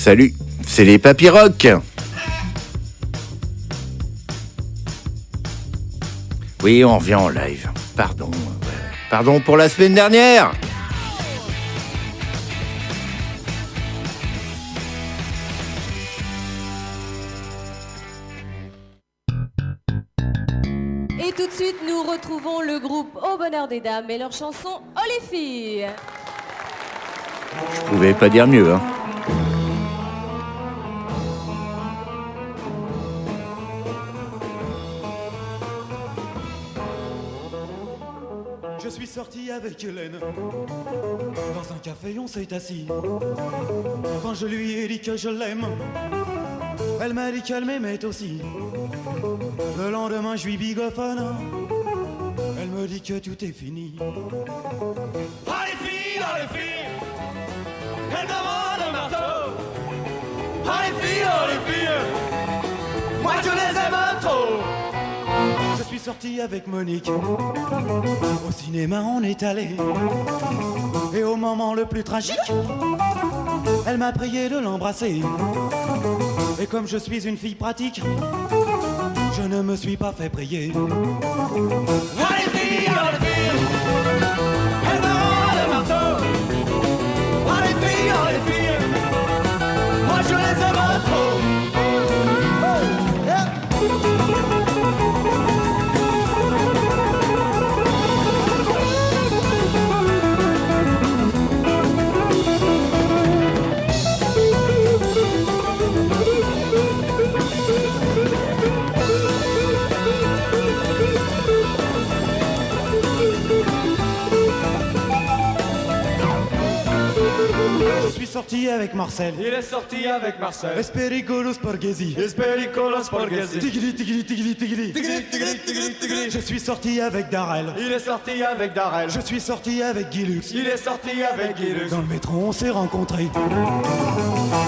Salut, c'est les Papy Rock. Oui, on revient en live. Pardon pour la semaine dernière. Et tout de suite, nous retrouvons le groupe Au Bonheur des Dames et leur chanson Oh les filles. Je pouvais pas dire mieux, hein. Je suis sorti avec Hélène. Dans un café, on s'est assis. Quand je lui ai dit que je l'aime, elle m'a dit qu'elle m'aimait aussi. Le lendemain, je lui bigophone. Elle me dit que tout est fini. Oh les filles, elle demande un marteau. Oh les filles, moi je les aime trop. Je suis sorti avec Monique. Au cinéma on est allé. Et au moment le plus tragique, elle m'a prié de l'embrasser. Et comme je suis une fille pratique, je ne me suis pas fait prier. Oh les filles, elle me rend le marteau. Oh les filles, moi je les aime trop. Sorti avec Marcel. Il est sorti avec Marcel. Espericolo Sporghesi. Espericolo Sporghesi. Tigli, tigli, tigli, tigli. Tigli, tigli, tigli, tigli. Je suis sorti avec Darrell. Il est sorti avec Darrell. Je suis sorti avec Guy Lux. Il est sorti avec Guy Lux. Dans le métro, on s'est rencontrés.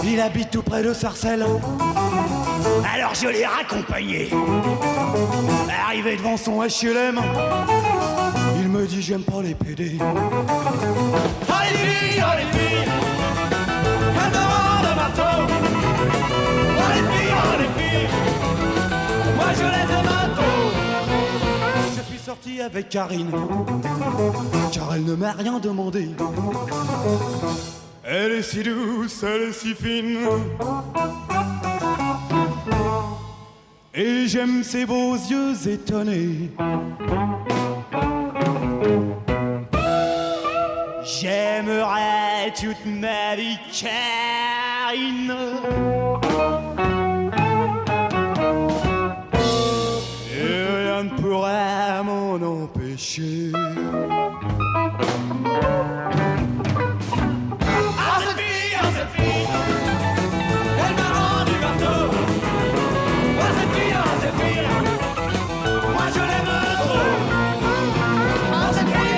Il habite tout près de Sarcelles. Alors je l'ai raccompagné. Arrivé devant son HLM, il me dit j'aime pas les PD. Oh les filles, elle me rend le marteau. Oh les filles, moi je les aime trop. Je suis sorti avec Karine, car elle ne m'a rien demandé. Elle est si douce, elle est si fine. Et j'aime ses beaux yeux étonnés. J'aimerais toute ma vie Karine. Et rien ne pourrait m'en empêcher. Ah cette fille, elle m'a rendu marteau. Ah cette fille, moi je l'aime trop. Ah cette fille.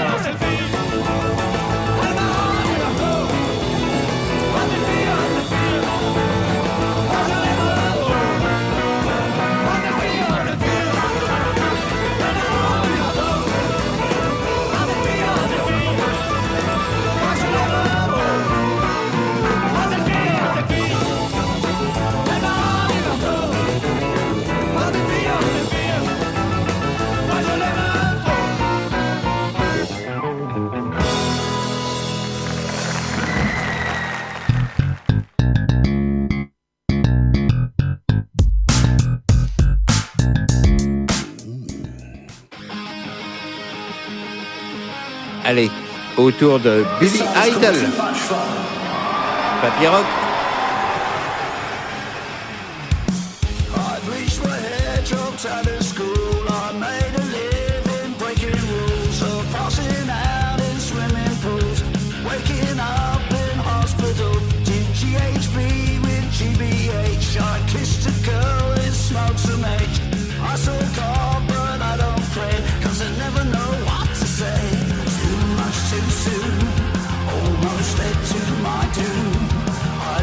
Allez, autour de Billy Idol. Papy Rock. Too soon, almost led to my doom. I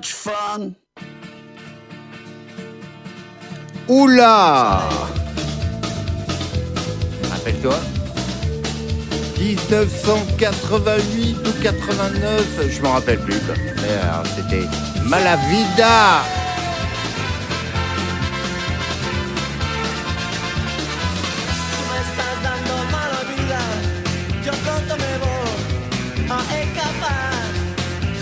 much fun. Oula! Rappelle-toi. 1988 ou 89, je m'en rappelle plus. Quoi. Mais alors, c'était Malavida. Tú me estás dando mala vida, yo pronto me voy a escapar.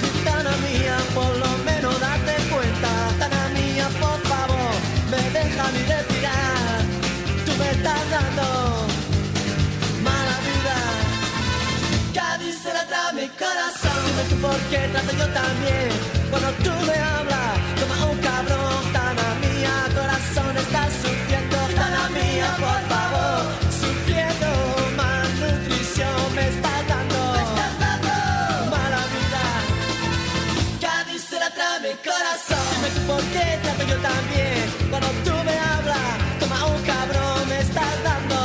Gitana mía, por lo menos date cuenta. Gitana mía, por favor, me deja ni respirar. Tú me estás dando mala vida. Cádiz se la trae mi corazón. Dime tú por qué trato yo también. Cuando tú me hablas, toma un cabrón. Gitana mía, corazón, estás sufriendo. Gitana mía, por favor, sufriendo. Malnutrición me estás dando mala vida. Cádiz se la trae mi corazón. Dime tú por qué trato yo también. Cuando tú me hablas, toma un cabrón, me estás dando.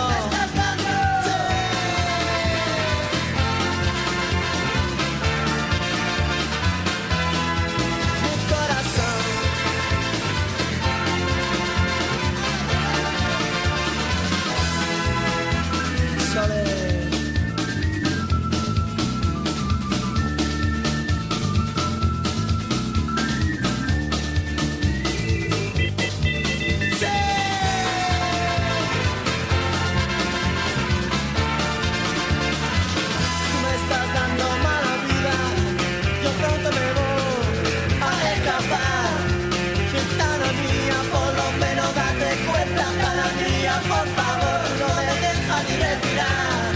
Por favor, no me dejas ni respirar.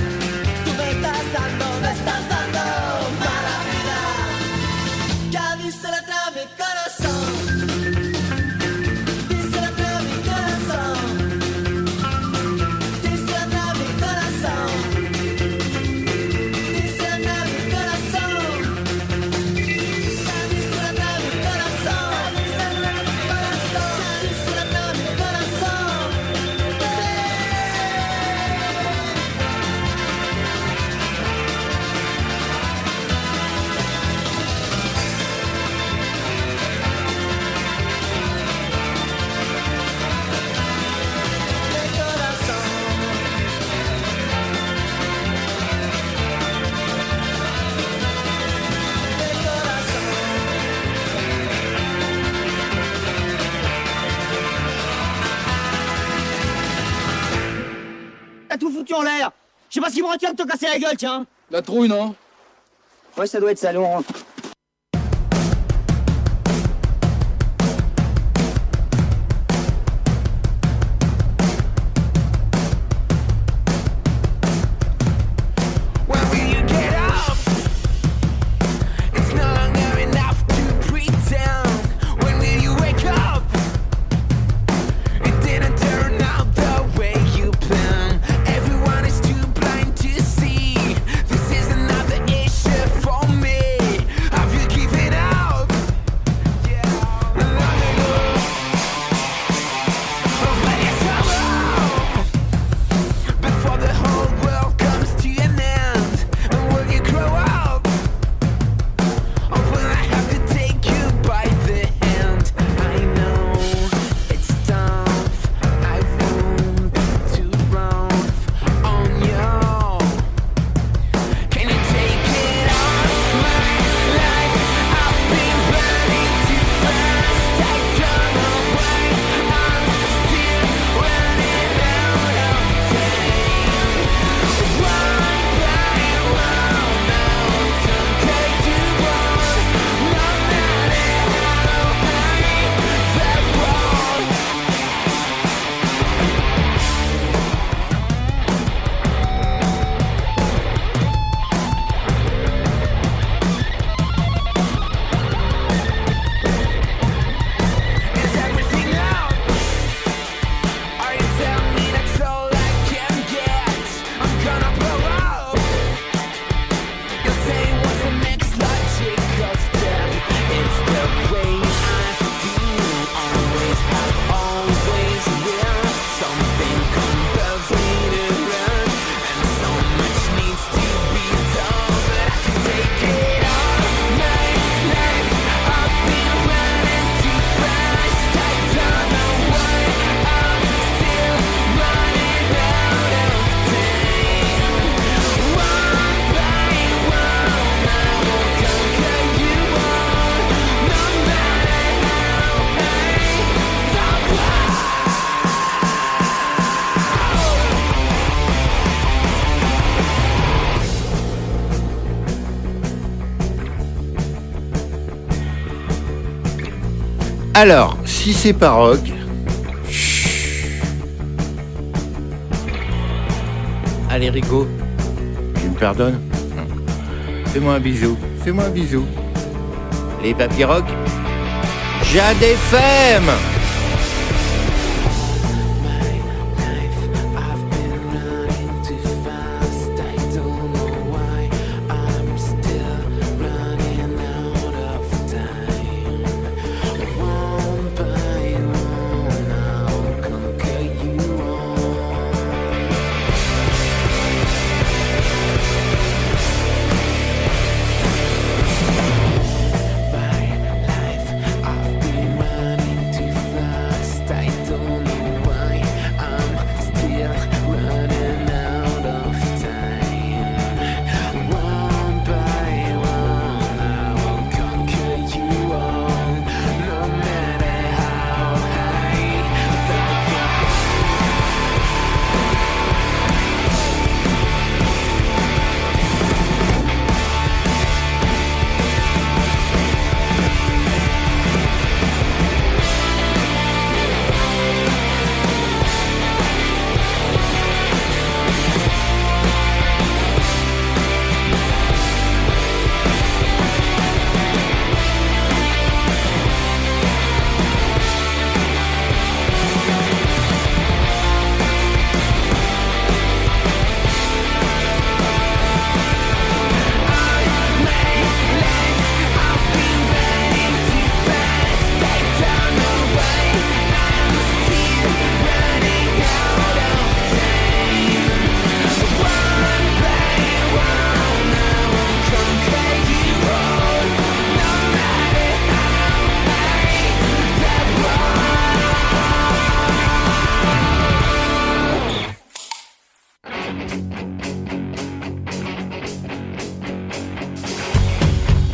Tú me estás dando mala vida. Cádiz se la trae mi corazón. Dice la trae mi corazón. Dice la trae mi corazón. Dice la trae mi corazón. Cádiz se la trae mi corazón. Cádiz se la trae mi corazón. Cádiz se la trae mi corazón. T'as tout foutu en l'air. Je sais pas ce qui me retient de te casser la gueule, tiens. La trouille, non? Ouais, ça doit être ça, allez, on rentre. When will you get up? It's no longer enough to pretend. When will you wake up? It didn't turn out the way you planned. Everyone is too blind to see. This is another issue for me. Alors, si c'est pas rock... Allez, Rico, tu me pardonnes? Fais-moi un bisou, fais-moi un bisou. Les papy rock, Jade FM.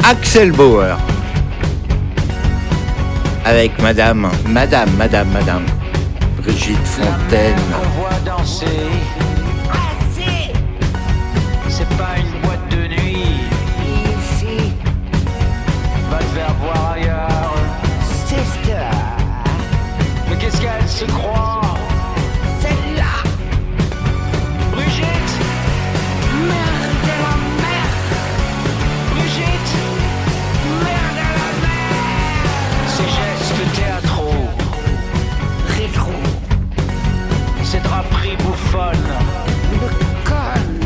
Axel Bauer avec Madame Brigitte Fontaine. On voit danser. C'est pas une boîte de nuit. Ici. Va te faire voir ailleurs. Sister. Mais qu'est-ce qu'elle se croit? Celle-là. Brigitte. Merde de la merde. Brigitte. Merde de la merde. Ces gestes théâtraux. Rétro. Ces draperies bouffonnes. Le conne.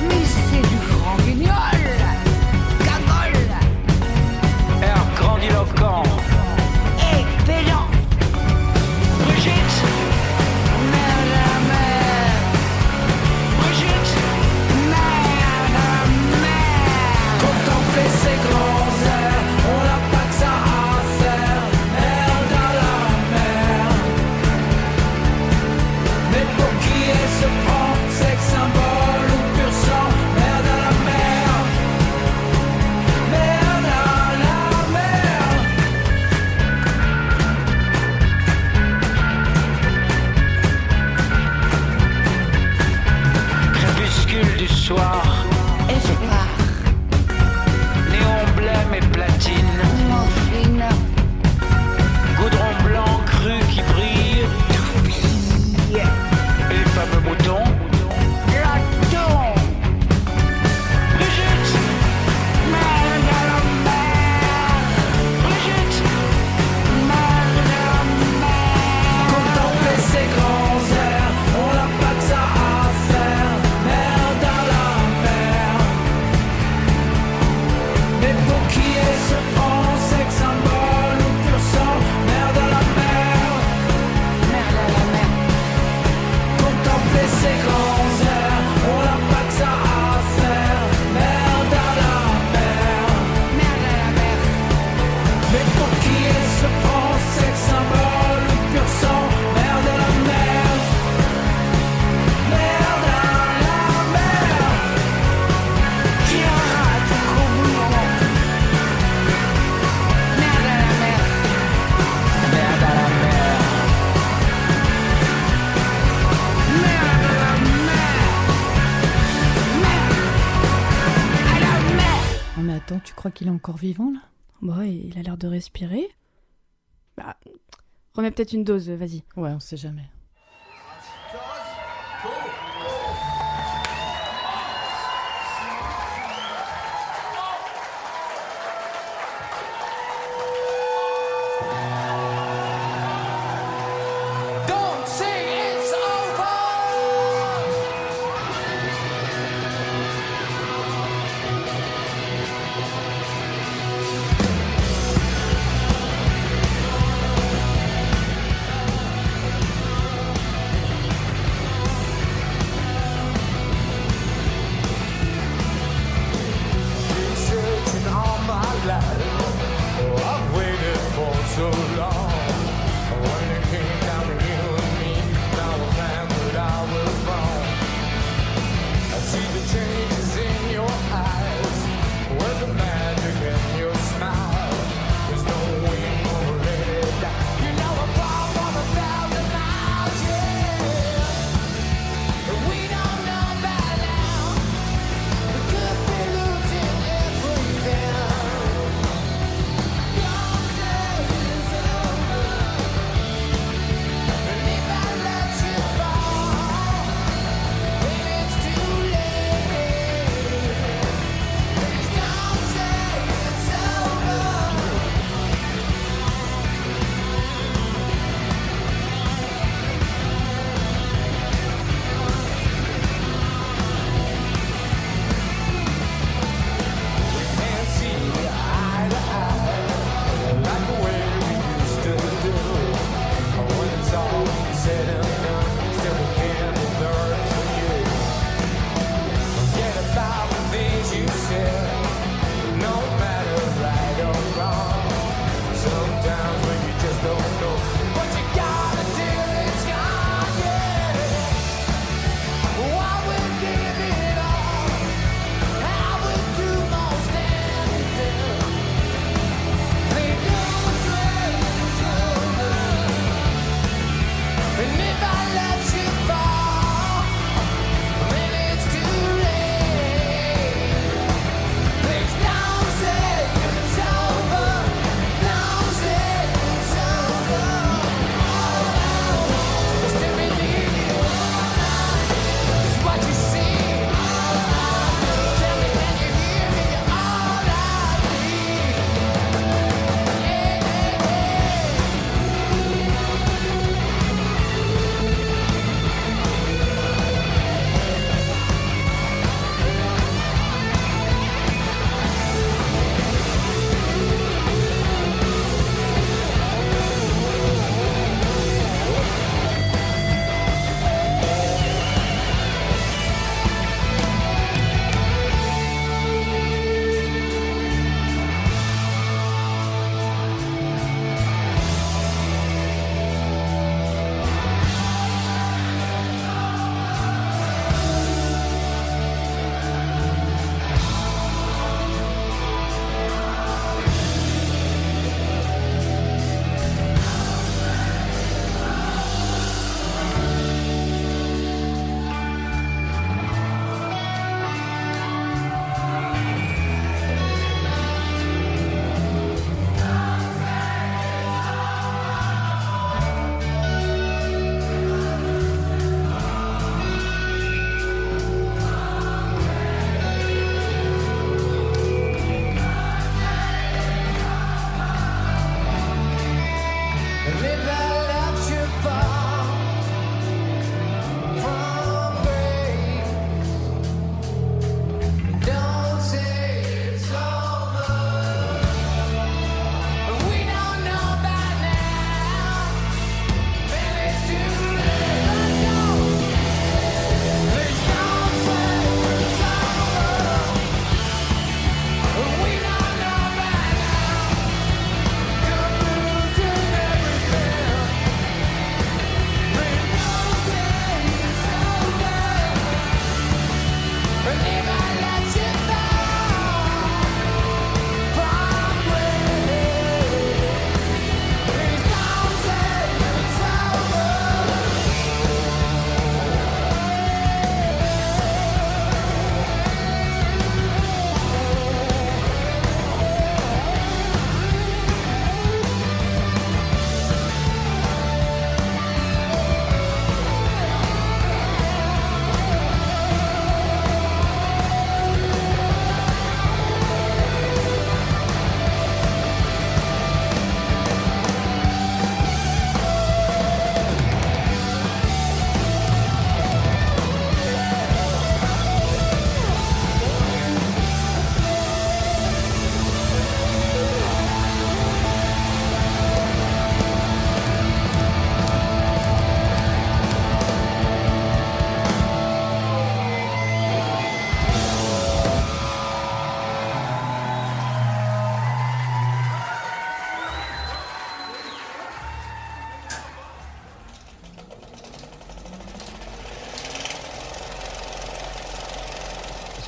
Mais c'est du grand guignol. Cagole. Air grandiloquent. Et pédant. Brigitte. Merde à la mer. Brigitte. Merde à la mer. Contempler ces grands airs, on n'a pas que ça à faire. Merde à la mer. Mais pour qui elle se prend, sexe symbole ou pur sang. Merde à la mer. Merde à la mer. Crépuscule du soir. Espoir. Néon blême et platine. Morphine. Goudron blanc cru qui brille. Et les fameux moutons. Platon. Brigitte. Merde à la mer. Brigitte. Merde à la mer. Contempler ces grands airs, on n'a pas que ça à faire. Merde à la mer. Mais pour qui elle se prend, sexe symbole ou pur sang. Merde à la mer. Merde à la mer. Contempler ces grands airs, on n'a pas que ça à faire. Merde à la mer. Merde à la mer. Mais pour qui elle se prend, sexe symbole ou pur sang. Merde à la mer. Merde à la mer. Qui rate au boulot. Merde à la mer. Merde à la mer. Merde à la mer. Merde à la mer. Non mais attends, tu crois qu'il est encore vivant là? Bah, il a l'air de respirer. Bah, remets peut-être une dose, vas-y. Ouais, on sait jamais. Don't sing, it's over.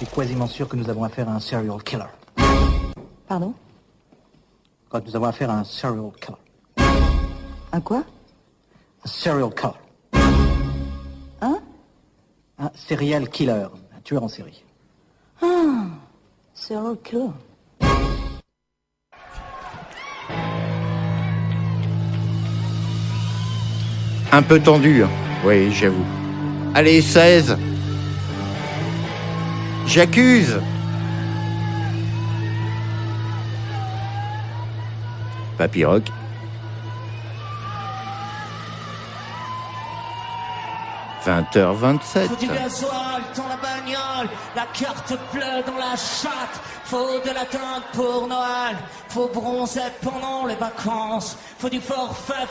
suis quasiment sûr que nous avons affaire à un serial killer. Pardon? Quand nous avons affaire à un serial killer. Un quoi? Un serial killer. Hein? Un serial killer, un tueur en série. Ah, serial killer. Un peu tendu, hein. Oui, j'avoue. Allez, 16. J'accuse. Papy Rock. « 20h27. » Faut du gasoil dans la bagnole, la carte bleue dans la chatte. Faut de la teinte pour Noël, faut bronzer pendant les vacances. Faut du forfait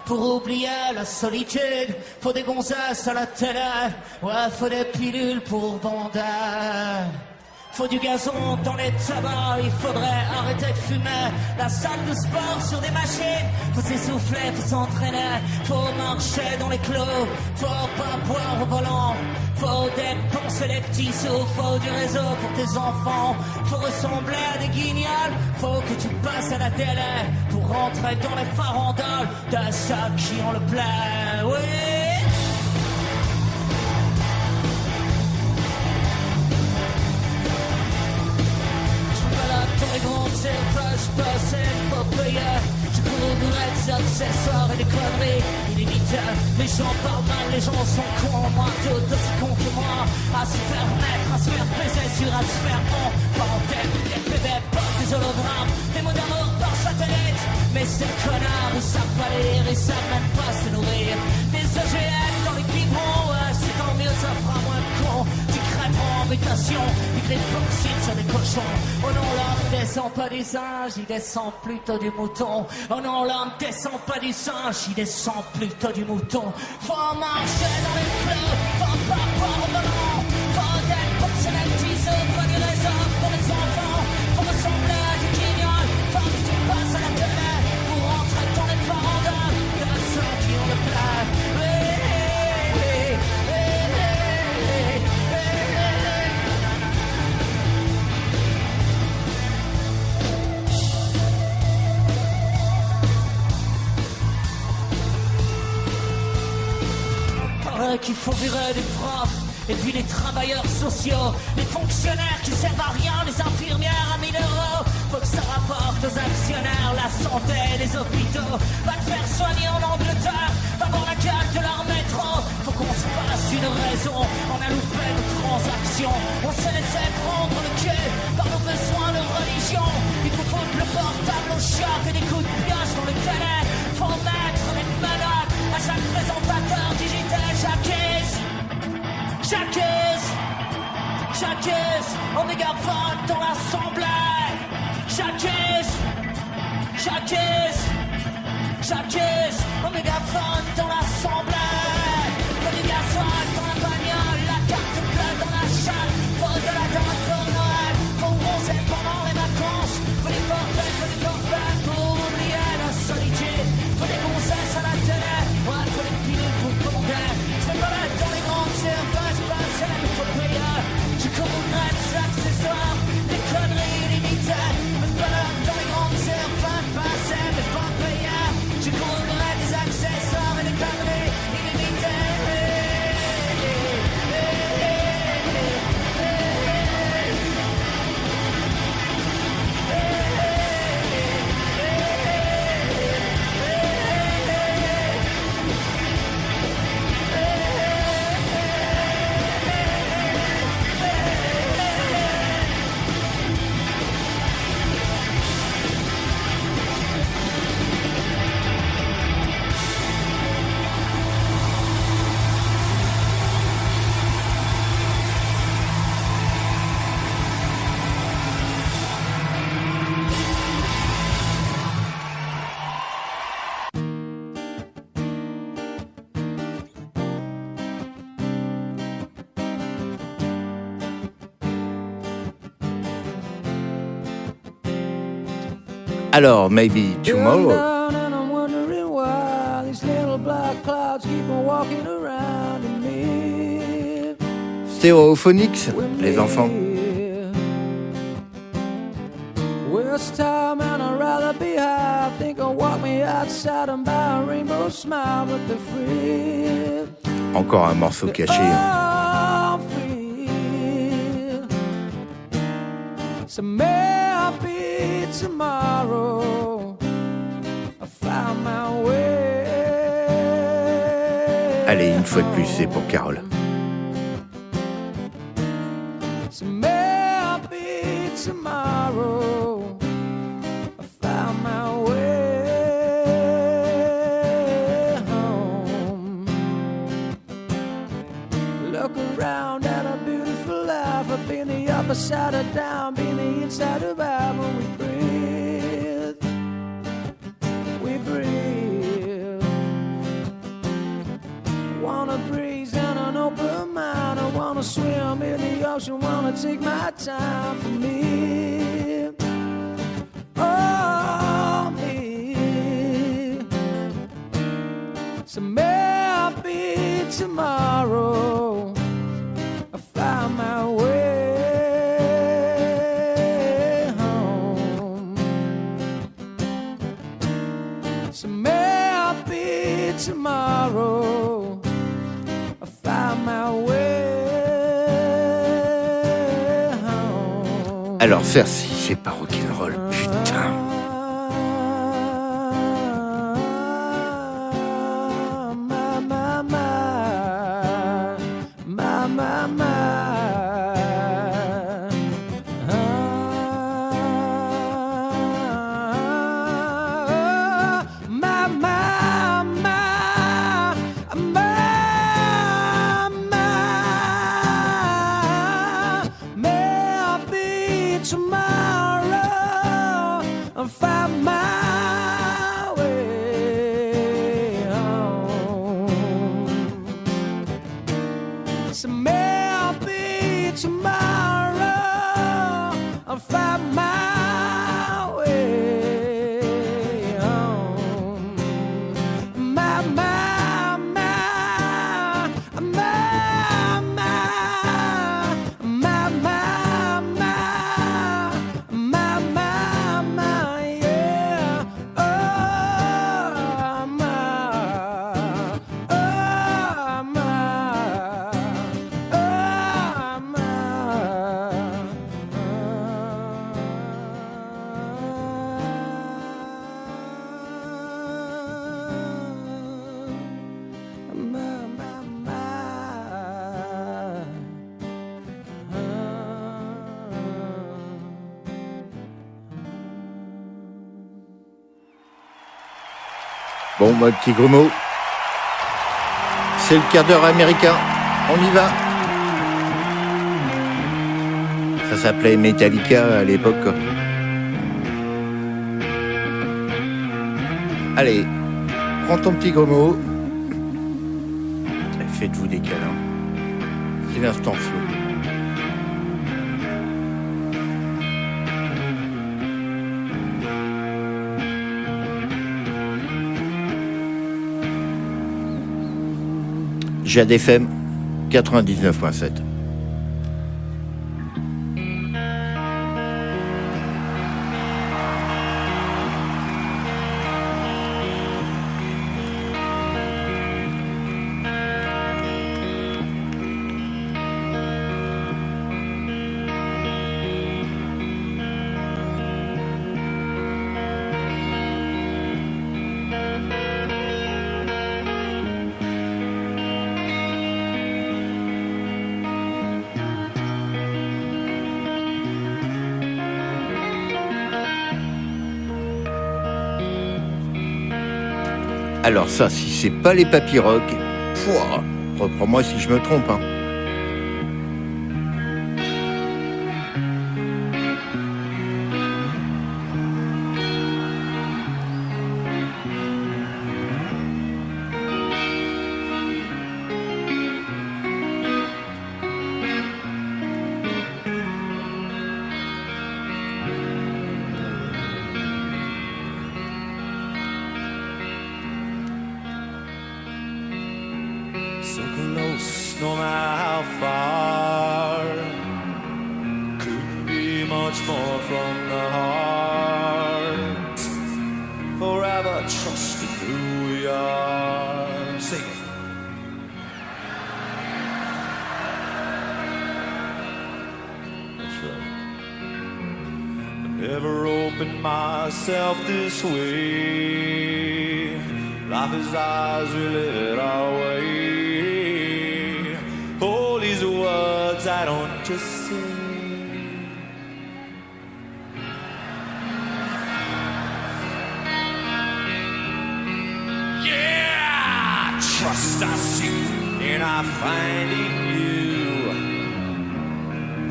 pour oublier la solitude. Faut des gonzesses à la télé, ouais, faut des pilules pour bander. Faut du gazon dans les tabacs, il faudrait arrêter de fumer. La salle de sport sur des machines, faut s'essouffler, faut s'entraîner. Faut marcher dans les clos, faut pas boire au volant. Faut dépenser les petits sous, faut du réseau pour tes enfants. Faut ressembler à des guignols, faut que tu passes à la télé pour rentrer dans les farandoles de ceux qui ont le plein, oui. Dans les grandes surfaces, je passais pas payer. Je couvrais des accessoires et des conneries illimitées. Les gens parlent mal, les gens sont cons, moi tout aussi cons que moi. À se faire mettre, à se faire baiser sur à se faire bon. Bordel, des bébés, pas des hologrammes, des mots d'amour par satellite. Mais ces connards, ils savent pas lire, ils savent même pas se nourrir. Des OGM dans les biberons, ouais, c'est tant mieux, ça fera moins de cons. En mutation, du grille bauxite sur des cochons. Oh non, l'homme descend pas du singe, il descend plutôt du mouton. Oh non, l'homme descend pas du singe, il descend plutôt du mouton. Faut marcher dans les flots, faut pas boire au volant. Faut dépenser les petits sous, faut du réseau pour les enfants. Faut ressembler à des guignols, faut que tu passes à la télé pour rentrer dans les farandoles de ceux qui ont le plein. Qu'il faut virer des profs et puis les travailleurs sociaux, les fonctionnaires qui servent à rien, les infirmières à 1000 euros. Faut que ça rapporte aux actionnaires la santé, les hôpitaux. Va te faire soigner en Angleterre, va voir la gueule de leur métro. Faut qu'on se fasse une raison, on a loupé nos transactions. On s'est laissé prendre le quai par nos besoins de religion. Il faut foutre le portable au chiottes et des coups de pioche dans le télé. Faut mettre les menottes à chaque présentateur digital. J'accuse, au mégaphone dans l'assemblée. J'accuse, au mégaphone dans l'assemblée. Faut du gasoil dans la bagnole, la carte bleue dans la chatte. Faut de la dinde pour Noël, faut bronzer pendant les vacances. Faut des forfaits pour oublier la solitude. Faut des gonzesses à la télé, ouais, faut des pilules pour bander. Je vais pas mettre dans les grandes surfaces, passer mais faut payer. Je couvrais des accessoires, des conneries illimitées. Me balade dans les grandes surfaces, passer mais pas payer. Je couvrais des accessoires et des conneries illimitées. Alors, maybe tomorrow. And I'm wondering why these little black clouds keep on walking around in me. Stéréophonics, les enfants. Worst time and I'd rather be high. I think I'll walk me outside and buy a rainbow smile with the free. Encore un morceau caché. Oh, free. So maybe tomorrow I found my way. Allez, une fois de plus, c'est pour Carole. So maybe tomorrow I found my way home. Look around at a beautiful life. I've been the upside of down, been the inside of out. When we breathe, we breathe. Wanna breeze and an open mind. I wanna swim in the ocean, wanna take my time for me. Oh, me. So maybe tomorrow I find my way home. So maybe tomorrow I find my way home. Alors Cersei, c'est pas rock'n'roll, putain. Tomorrow I'll find my way home. So maybe tomorrow I'll find my way home. My, my, my, my, my, my, my. Bon, moi, petit grumeau. C'est le quart d'heure américain. On y va. Ça s'appelait Metallica à l'époque. Allez, prends ton petit grumeau. Et faites-vous des câlins. C'est l'instant flow. Jade FM 99.7. Alors ça, si c'est pas les papyrocs, reprends-moi si je me trompe, hein. So close, no matter how far. much more from the heart. Forever trusting who we are. Sing it. That's right. I never opened myself this way. Life is ours, we live it our way. All these words I don't just say. Yeah, trust I see and I find in you.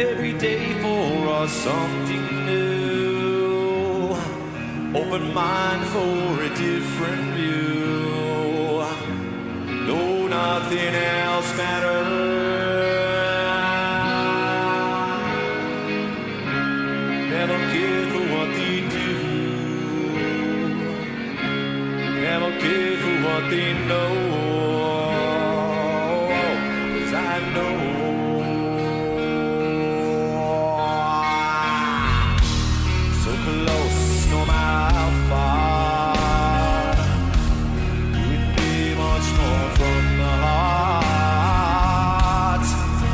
Every day for us something new. Open mind for a different view. No, nothing else matters. Never care for what they do. Never care for what they know. 'Cause I know. So close, no matter how far. We'd be much more from the heart.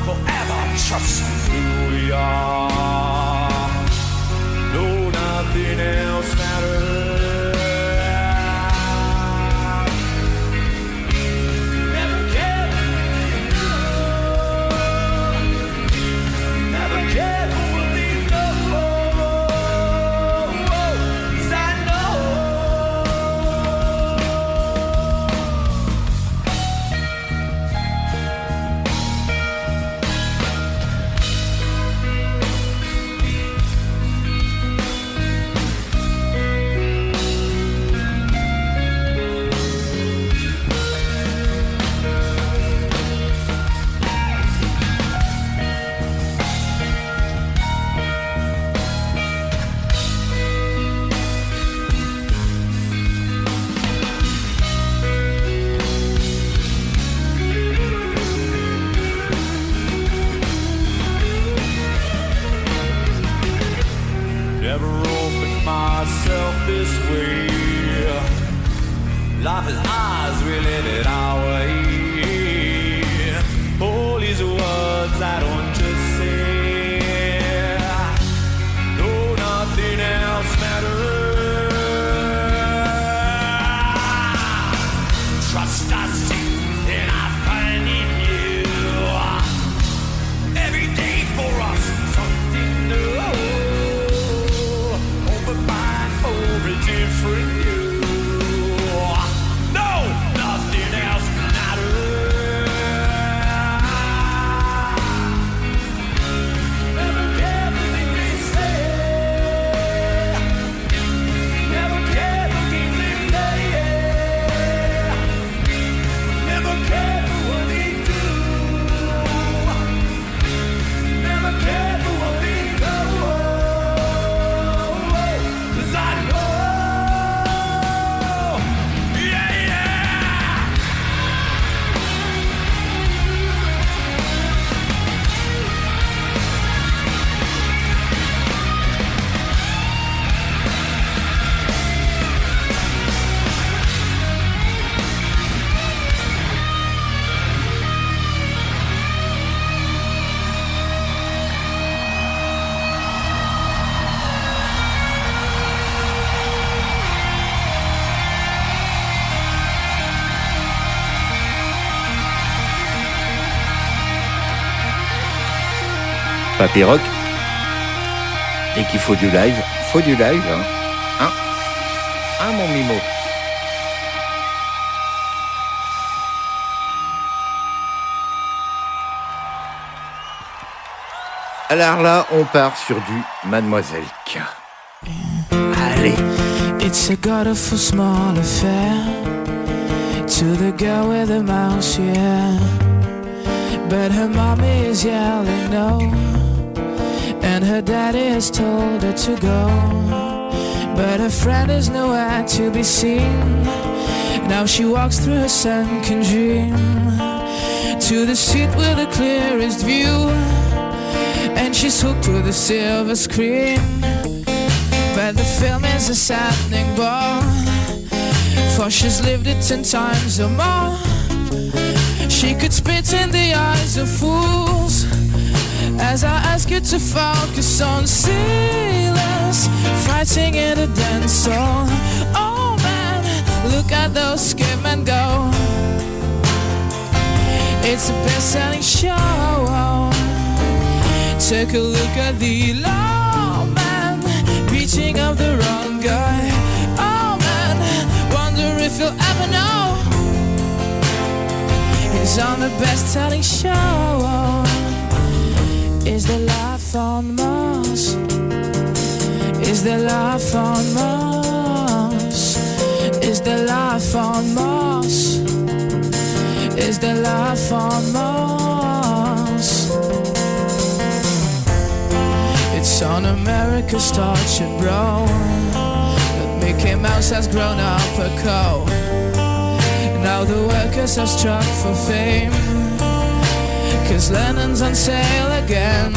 Forever trust who we are. No, nothing else matters. Never care. Never care for what they know. 'Cause I know. Never opened myself this way. Life is ours, we live it our way. All these words I don't just say. No, nothing else matters. Trust I see and I find in you. Every day for us something new. Open mind for a different view. No, nothing else matters. Never care for what they say. Never care for games they play. Never care for what they do. Never care for what they know. 'Cause I know. Yeah, yeah. Papy Rock. Et qu'il faut du live. Faut du live, hein. Hein, mon Mimo. Alors là, on part sur du Mademoiselle K. Allez. It's a godful small affair to the girl with the mouse, yeah. But her mommy is yelling no, and her daddy has told her to go. But her friend is nowhere to be seen. Now she walks through her sunken dream to the seat with the clearest view. and she's hooked to the silver screen. But the film is a saddening bore, for she's lived it 10 times or more. She could spit in the eyes of fools as I ask you to focus on sailors fighting in a dance hall. Oh man, look at those skip and go. It's a best-selling show. Take a look at the lawman beating up the wrong guy. Oh man, wonder if you'll ever know. He's on the best-selling show. Is there life on Mars? Is there life on Mars? Is there life on Mars? Is there life on Mars? It's on America's starship, bro. But Mickey Mouse has grown up a coat. Now the workers are struck for fame, 'cause Lennon's on sale again.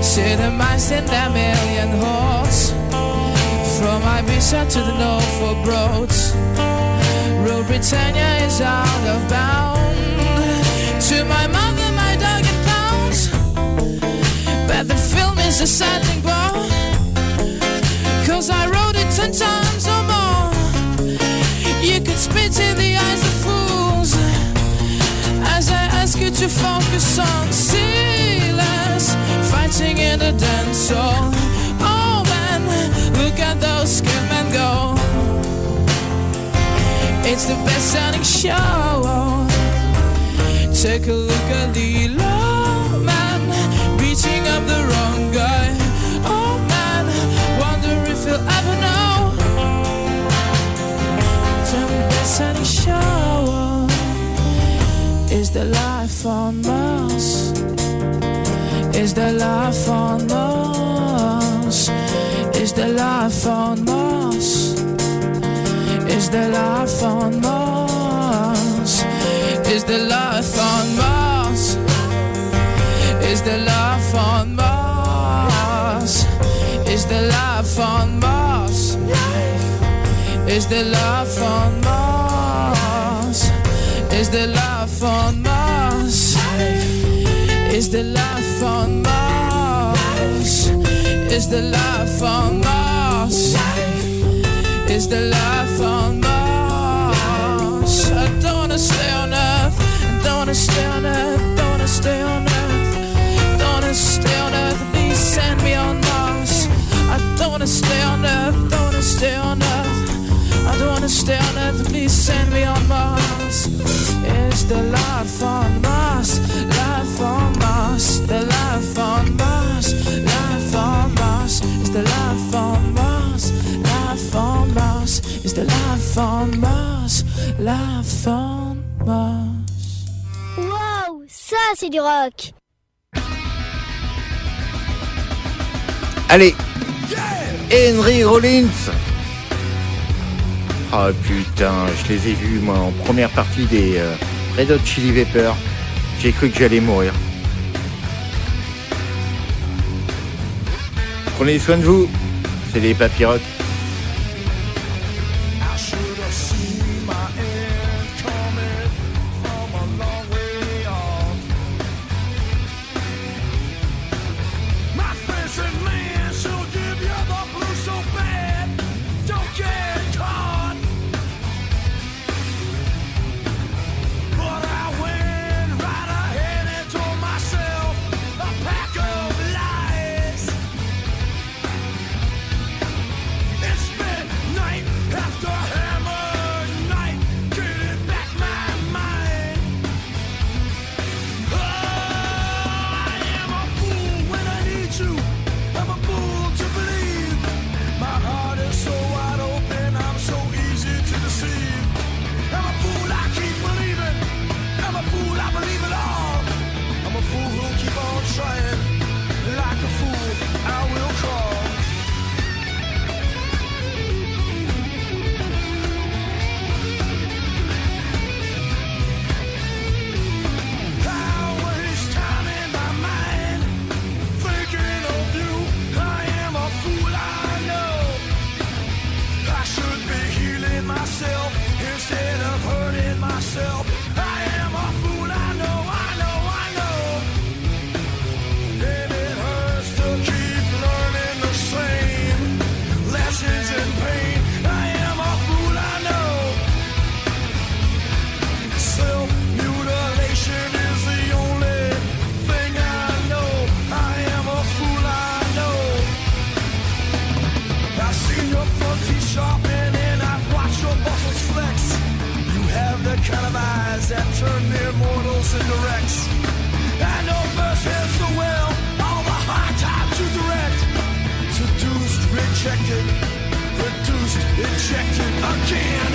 See the mice in their million hordes, from Ibiza to the Norfolk Broads. Rule Britannia is out of bounds. To my mother, my dog and pounds. But the film is a saddening bore, 'cause I wrote it 10 times or more. You could spit in the eyes of fools as I ask you to focus on sailors fighting in a dance hall. Oh man, look at those skim and go. It's the best-selling show. Take a look at the lawman beating up the wrong guy. Oh man, wonder if you'll ever know. It's the best-selling show. Is there life on Mars? Is there life on Mars? Is there life on Mars? Is there life on Mars? Is there life on Mars? Is there life on Mars? Is there life on Mars? Is there life on Mars? Is there life on Mars? Is there life on Mars? Is there life on Mars? Is there life on Mars? I don't wanna stay on Earth. I don't wanna stay on Earth. Don't wanna stay on Earth. Don't wanna stay on Earth. Please send me on Mars. I don't wanna stay on Earth. Don't wanna stay on Earth. I don't wanna stay on Earth. Please send me on Mars. Is there life on Mars? Life on Mars. The life on Mars. Life on Mars. Is there life on Mars? Life on Mars. Is there life on Mars? Life on Mars. Wow, ça c'est du rock. Allez, Henry Rollins. Oh putain, je les ai vus moi en première partie des Red Hot Chili Peppers. J'ai cru que j'allais mourir. Prenez soin de vous, c'est les Papy-Rock. kind of eyes that turn mere mortals into wrecks. I know firsthand so well all the hard times you direct. Seduced, rejected, reduced, ejected again.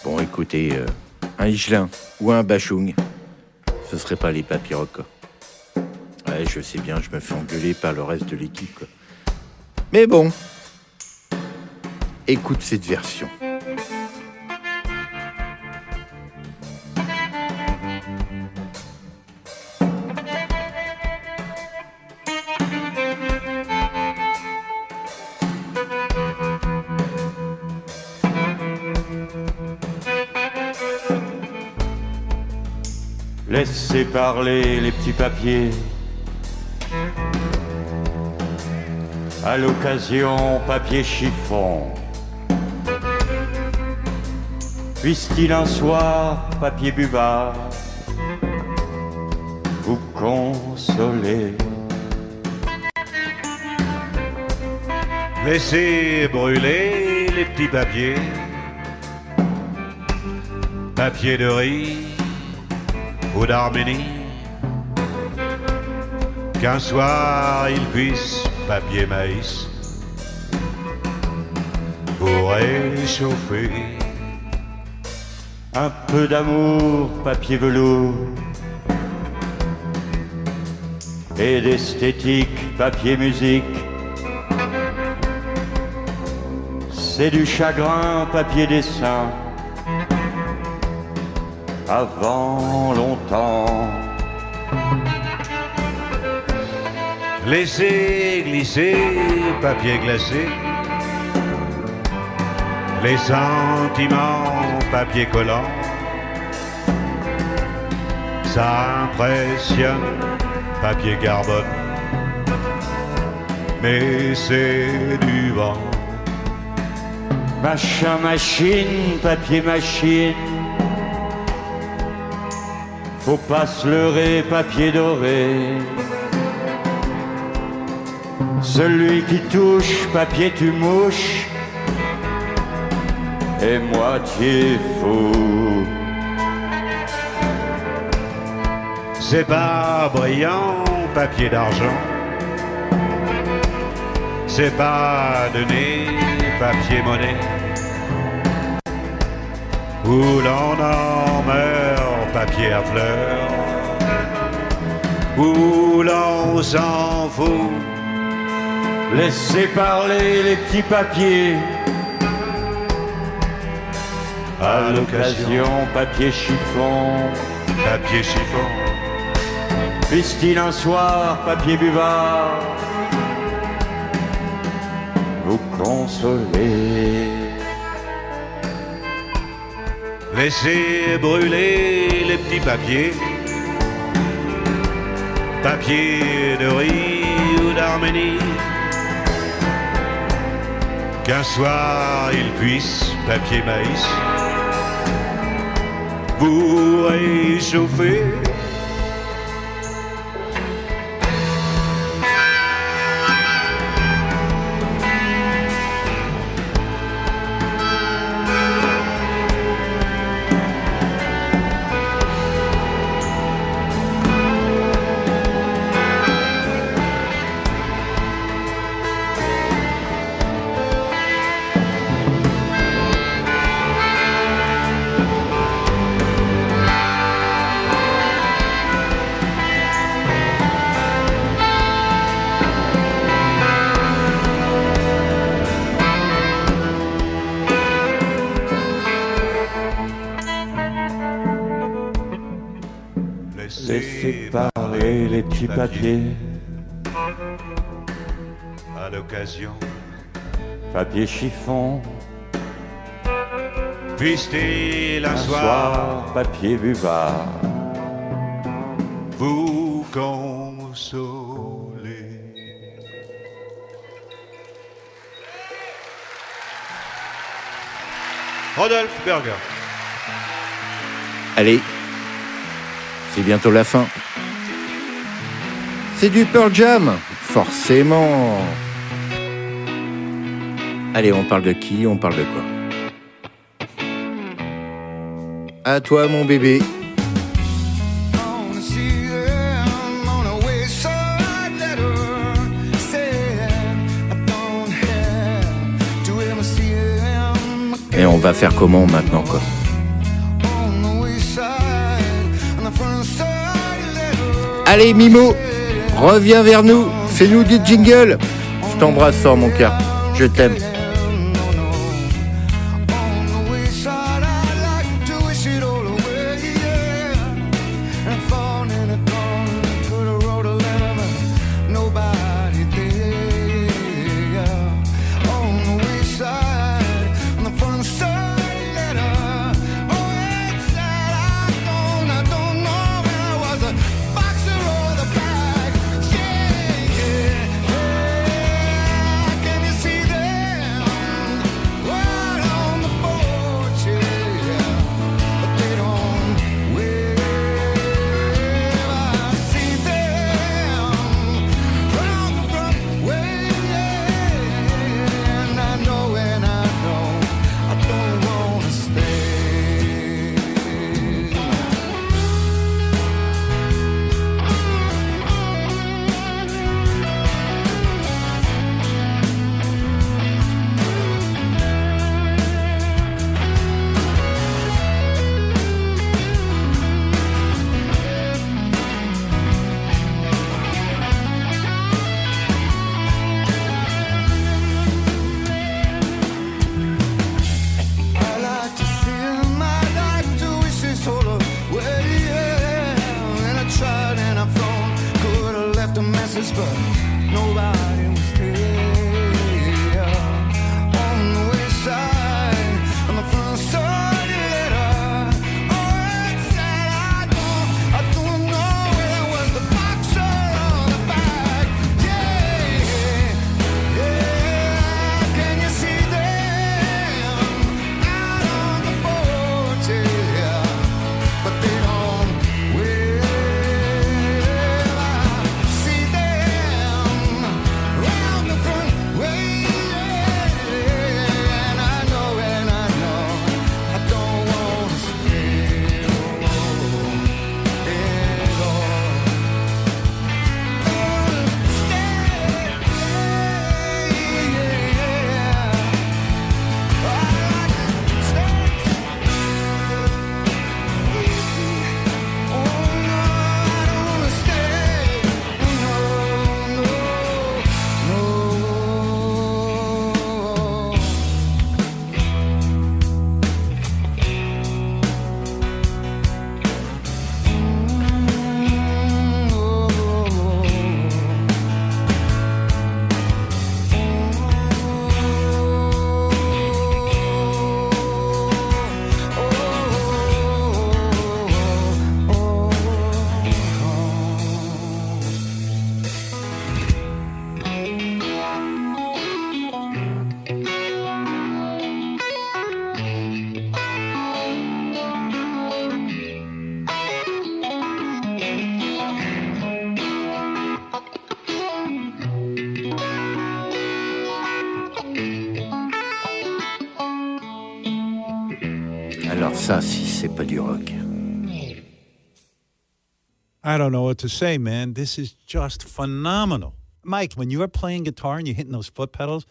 Bon, écoutez, un Higelin ou un Bachung, ce serait pas les Papy-Rock, quoi. Ouais, je sais bien, je me fais engueuler par le reste de l'équipe, quoi. Mais bon, écoute cette version. Laissez parler les petits papiers. À l'occasion, papier chiffon. Puisse-t-il un soir, papier buvard, vous consoler. Laissez brûler les petits papiers. Papier de riz ou d'Arménie, qu'un soir il puisse, papier maïs, pour réchauffer. Un peu d'amour, papier velours, et d'esthétique, papier musique. C'est du chagrin, papier dessin, avant longtemps. Laissez glisser, papier glacé, les sentiments, papier collant. Ça impressionne, papier carbone, mais c'est du vent. Machin machine, papier machine, faut pas se leurrer, papier doré. Celui qui touche, papier tu mouches, est moitié fou. C'est pas brillant, papier d'argent. C'est pas donné, papier monnaie. Où l'on en meurt, papier à fleurs. Où l'on s'en fout. Laissez parler les petits papiers. À l'occasion, papier chiffon, papier chiffon, puisse-t-il un soir, papier buvard, vous consoler. laissez brûler les petits papiers, papier de riz ou d'Arménie, qu'un soir il puisse, papier maïs, vous réchauffer. Laissez parler les petits papiers, à l'occasion, papier chiffon, puisse-t-il un un soir soir, papier buvard, vous consoler. Rodolphe Berger. Allez, c'est bientôt la fin. C'est du Pearl Jam, forcément. Allez, on parle de qui? On parle de quoi? À toi, mon bébé. Et on va faire comment maintenant, quoi? Allez, Mimo, reviens vers nous. Fais-nous du jingle. Je t'embrasse fort, mon cœur. Je t'aime. Alors ça, si c'est pas du rock. I don't know what to say, man. This is just phenomenal. Mike, when you're playing guitar and you're hitting those foot pedals,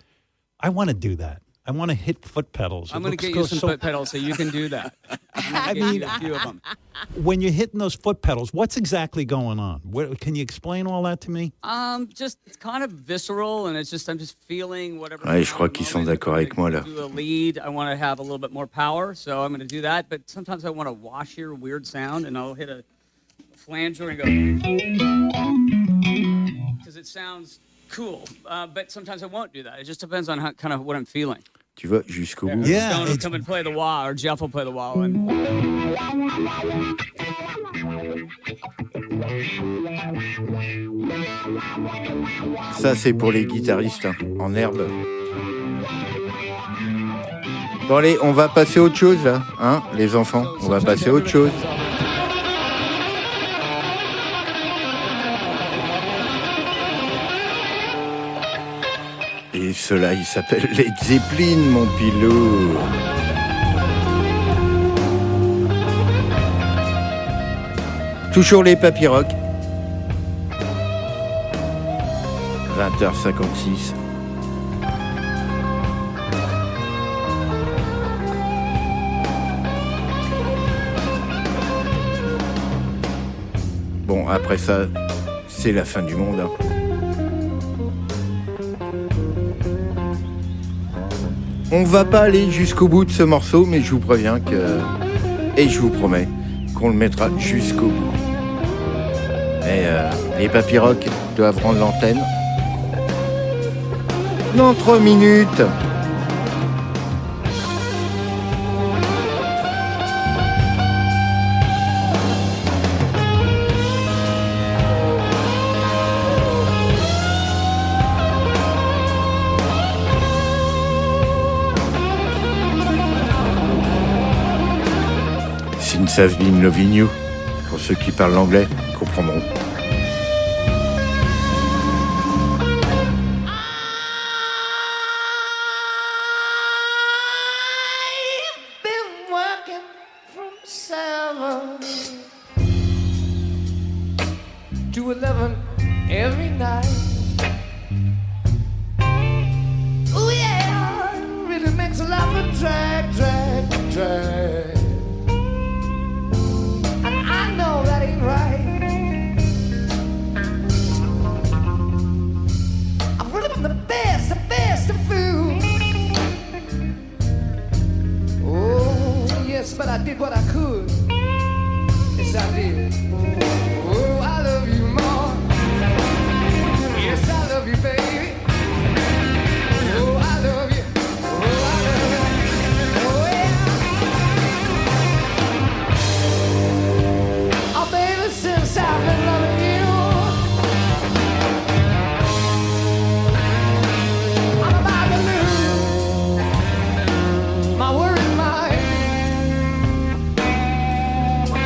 I want to do that. I want to hit foot pedals. I'm going to get you some foot pedals so you can do that. I mean, a few of them. When you're hitting those foot pedals, what's exactly going on? Can you explain all that to me? Just it's kind of visceral, and I'm just feeling whatever. Ouais, je crois qu'ils sont d'accord avec moi là. Do a lead. I want to have a little bit more power, so I'm going to do that. But sometimes I want a washier, weird sound, and I'll hit a flanger and go because it sounds cool. But sometimes I won't do that. It just depends on kind of what I'm feeling. Tu vas jusqu'au bout. Yeah, Stone will come and play the wah, or Jeff will play the wah. And... Ça, c'est pour les guitaristes, hein, en herbe. Bon, allez, on va passer à autre chose, là, hein, les enfants. On va passer à autre chose. Et cela, il s'appelle Led Zeppelin, mon pilot. Toujours les papy rock. 20h56. Bon, après ça, c'est la fin du monde, hein. On va pas aller jusqu'au bout de ce morceau, mais je vous préviens que... Et je vous promets qu'on le mettra jusqu'au bout. Mais les papy rock doivent rendre l'antenne dans 3 minutes. Since I've been loving you, pour ceux qui parlent l'anglais, comprendront. Been working from 7 to 11 every night. Oh yeah, really makes a lot of drag. And I know that ain't right. I've really been the best of food. Oh yes, but I did what I could. Yes, I did. Oh, I love you more. Yes, I love you, baby. Oh, I love you. Oh, I love you. Oh, yeah. Oh, baby, since I've been loving you, I'm about to lose my worried mind.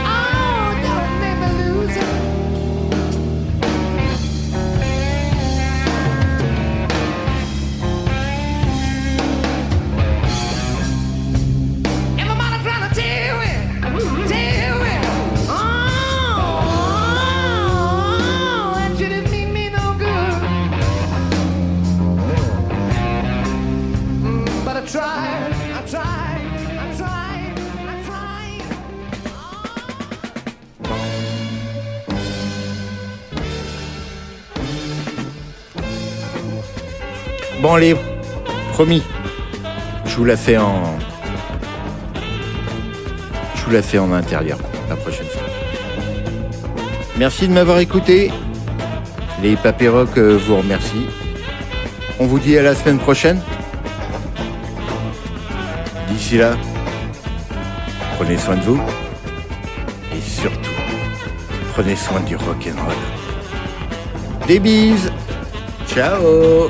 Oh, don't make me lose it. Everybody trying to tell me. Oh, that you didn't mean me no good. But I tried. Bon, allez, promis, je vous la fais en intérieur la prochaine fois. Merci de m'avoir écouté. Les papy rock vous remercient. On vous dit à la semaine prochaine. D'ici là, prenez soin de vous. Et surtout, prenez soin du rock'n'roll. Des bises. Ciao.